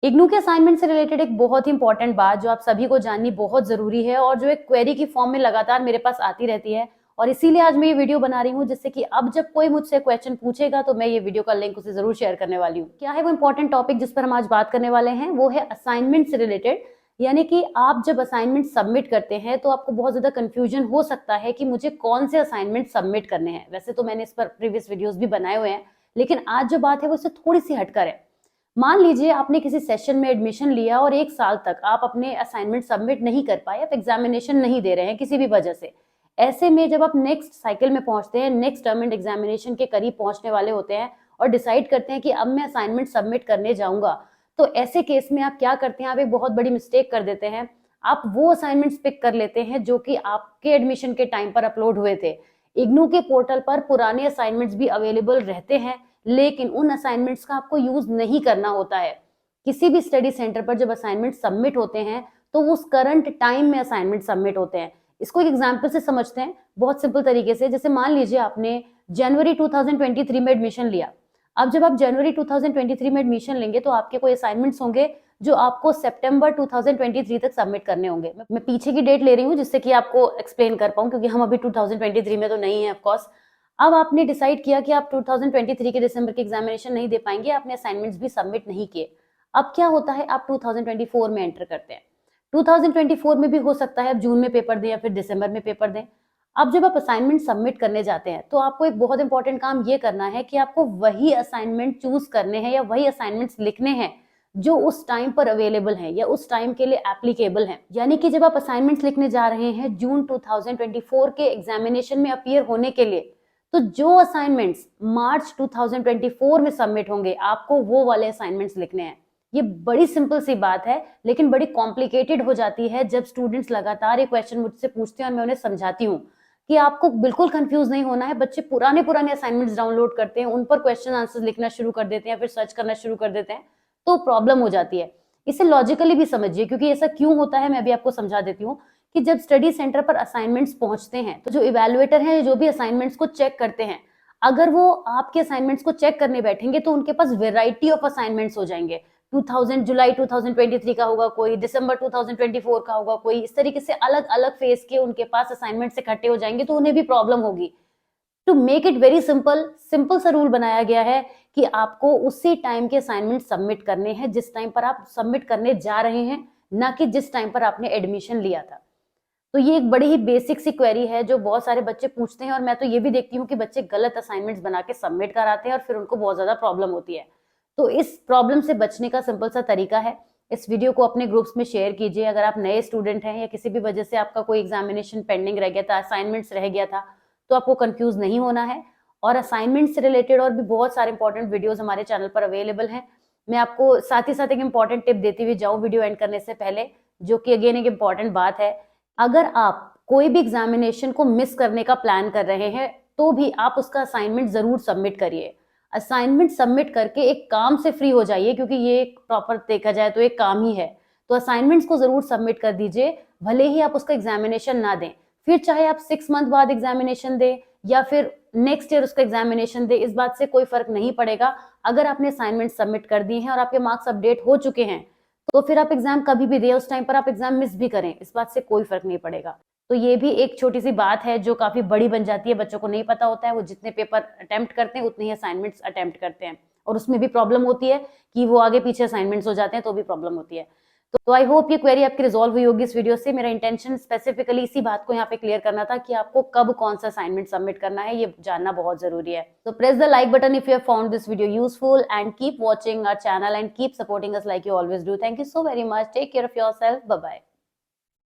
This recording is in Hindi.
इग्नू के असाइनमेंट से रिलेटेड एक बहुत ही इंपॉर्टेंट बात जो आप सभी को जाननी बहुत जरूरी है और जो एक क्वेरी की फॉर्म में लगातार मेरे पास आती रहती है, और इसीलिए आज मैं ये वीडियो बना रही हूँ जिससे कि अब जब कोई मुझसे क्वेश्चन पूछेगा तो मैं ये वीडियो का लिंक उसे जरूर शेयर करने वाली हूँ। क्या है वो इंपॉर्टेंट टॉपिक जिस पर हम आज बात करने वाले हैं, वो है असाइनमेंट से रिलेटेड। यानी कि आप जब असाइनमेंट सबमिट करते हैं तो आपको बहुत ज्यादा कंफ्यूजन हो सकता है कि मुझे कौन से असाइनमेंट सबमिट करने हैं। वैसे तो मैंने इस पर प्रीवियस वीडियोस भी बनाए हुए हैं, लेकिन आज जो बात है वो इससे थोड़ी सी हटकर है। मान लीजिए आपने किसी सेशन में एडमिशन लिया और 1 साल तक आप अपने असाइनमेंट सबमिट नहीं कर पाए, आप एग्जामिनेशन नहीं दे रहे हैं किसी भी वजह से। ऐसे में जब आप नेक्स्ट साइकिल में पहुंचते हैं, नेक्स्ट टर्म एंड एग्जामिनेशन के करीब पहुंचने वाले होते हैं और डिसाइड करते हैं कि अब मैं असाइनमेंट सबमिट करने जाऊंगा, तो ऐसे केस में आप क्या करते हैं, आप एक बहुत बड़ी मिस्टेक कर देते हैं। आप वो असाइनमेंट्स पिक कर लेते हैं जो कि आपके एडमिशन के टाइम पर अपलोड हुए थे। इग्नू के पोर्टल पर पुराने असाइनमेंट्स भी अवेलेबल रहते हैं, लेकिन उन असाइनमेंट्स का आपको यूज नहीं करना होता है। किसी भी स्टडी सेंटर पर जब असाइनमेंट सबमिट होते हैं तो उस करंट टाइम में असाइनमेंट सबमिट होते हैं। इसको एक एग्जांपल से समझते हैं, बहुत सिंपल तरीके से। जैसे मान लीजिए आपने जनवरी 2023 में एडमिशन लिया। अब जब आप जनवरी 2023 में एडमिशन लेंगे तो आपके कोई असाइनमेंट्स होंगे जो आपको सितंबर 2023 तक सबमिट करने होंगे। मैं पीछे की डेट ले रही हूँ जिससे कि आपको एक्सप्लेन कर पाऊँ, क्योंकि हम अभी 2023 में तो नहीं है ऑफकोर्स। अब आपने डिसाइड किया कि आप 2023 के दिसंबर के एग्जामिनेशन नहीं दे पाएंगे, आपने असाइनमेंट्स भी सबमिट नहीं किए। अब क्या होता है, आप 2024 में एंटर करते हैं। 2024 में भी हो सकता है आप जून में पेपर दें या फिर दिसंबर में पेपर दें। अब जब आप असाइनमेंट सबमिट करने जाते हैं तो आपको एक बहुत इंपॉर्टेंट काम ये करना है कि आपको वही असाइनमेंट चूज करने हैं या वही असाइनमेंट्स लिखने हैं जो उस टाइम पर अवेलेबल हैं या उस टाइम के लिए एप्लीकेबल हैं। यानी कि जब आप असाइनमेंट्स लिखने जा रहे हैं जून 2024 के एग्जामिनेशन में अपीयर होने के लिए, तो जो असाइनमेंट्स मार्च 2024 में सबमिट होंगे आपको वो वाले असाइनमेंट्स लिखने हैं। ये बड़ी सिंपल सी बात है, लेकिन बड़ी कॉम्प्लिकेटेड हो जाती है जब स्टूडेंट्स लगातार ये क्वेश्चन मुझसे पूछते हैं और मैं उन्हें समझाती हूँ कि आपको बिल्कुल कंफ्यूज नहीं होना है। बच्चे पुराने पुराने असाइनमेंट्स डाउनलोड करते हैं, उन पर क्वेश्चन आंसर्स लिखना शुरू कर देते हैं, फिर सर्च करना शुरू कर देते हैं, तो प्रॉब्लम हो जाती है। इसे लॉजिकली भी समझिए, क्योंकि ऐसा क्यों होता है मैं भी आपको समझा देती हूँ कि जब स्टडी सेंटर पर असाइनमेंट्स पहुंचते हैं तो जो इवैल्यूएटर हैं जो भी असाइनमेंट्स को चेक करते हैं, अगर वो आपके असाइनमेंट्स को चेक करने बैठेंगे तो उनके पास वेराइटी ऑफ असाइनमेंट्स हो जाएंगे। 2000 जुलाई 2023 का होगा कोई, दिसंबर 2024 का होगा कोई, इस तरीके से अलग अलग फेज के उनके पास असाइनमेंट्स इकट्ठे हो जाएंगे, तो उन्हें भी प्रॉब्लम होगी। To make it very simple, simple सा रूल बनाया गया है कि आपको उसी टाइम के असाइनमेंट सबमिट करने हैं जिस टाइम पर आप सबमिट करने जा रहे हैं, ना कि जिस टाइम पर आपने एडमिशन लिया था। तो ये एक बड़ी ही बेसिक सी क्वेरी है जो बहुत सारे बच्चे पूछते हैं, और मैं तो ये भी देखती हूँ कि बच्चे गलत असाइनमेंट्स बना के सबमिट कराते हैं और फिर उनको बहुत ज्यादा प्रॉब्लम होती है। तो इस प्रॉब्लम से बचने का सिंपल सा तरीका है, इस वीडियो को अपने ग्रुप्स में शेयर कीजिए। अगर आप नए स्टूडेंट हैं या किसी भी वजह से आपका कोई एग्जामिनेशन पेंडिंग रह गया था, असाइनमेंट्स रह गया था, तो आपको कंफ्यूज नहीं होना है। और असाइनमेंट से रिलेटेड और भी बहुत सारे इंपॉर्टेंट वीडियोस हमारे चैनल पर अवेलेबल हैं। मैं आपको साथ ही साथ एक इंपॉर्टेंट टिप देती हुई जाऊं वीडियो एंड करने से पहले, जो कि अगेन एक इंपॉर्टेंट बात है। अगर आप कोई भी एग्जामिनेशन को मिस करने का प्लान कर रहे हैं तो भी आप उसका असाइनमेंट जरूर सबमिट करिए। असाइनमेंट सबमिट करके एक काम से फ्री हो जाइए, क्योंकि ये एक प्रॉपर देखा जाए तो एक काम ही है। तो असाइनमेंट्स को जरूर सबमिट कर दीजिए, भले ही आप उसका एग्जामिनेशन ना दें। फिर चाहे आप 6 मंथ बाद एग्जामिनेशन दें या फिर नेक्स्ट ईयर उसका एग्जामिनेशन दें, इस बात से कोई फर्क नहीं पड़ेगा। अगर आपने असाइनमेंट सबमिट कर दिए हैं और आपके मार्क्स अपडेट हो चुके हैं तो फिर आप एग्जाम कभी भी दें, उस टाइम पर आप एग्जाम मिस भी करें, इस बात से कोई फर्क नहीं पड़ेगा। तो ये भी एक छोटी सी बात है जो काफी बड़ी बन जाती है, बच्चों को नहीं पता होता है। वो जितने पेपर अटेम्प्ट करते हैं उतने ही असाइनमेंट्स अटेम्प्ट करते हैं, और उसमें भी प्रॉब्लम होती है कि वो आगे पीछे असाइनमेंट्स हो जाते हैं, तो भी प्रॉब्लम होती है। तो आई होप ये क्वेरी आपकी रिजॉल्व हुई होगी इस वीडियो से। मेरा इंटेंशन स्पेसिफिकली इसी बात को यहाँ पे क्लियर करना था कि आपको कब कौन सा असाइनमेंट सबमिट करना है, ये जानना बहुत जरूरी है। तो press the like button if you have found this video useful, and keep watching our channel and keep supporting us like you always do. Thank you so very much, take care of yourself, bye bye.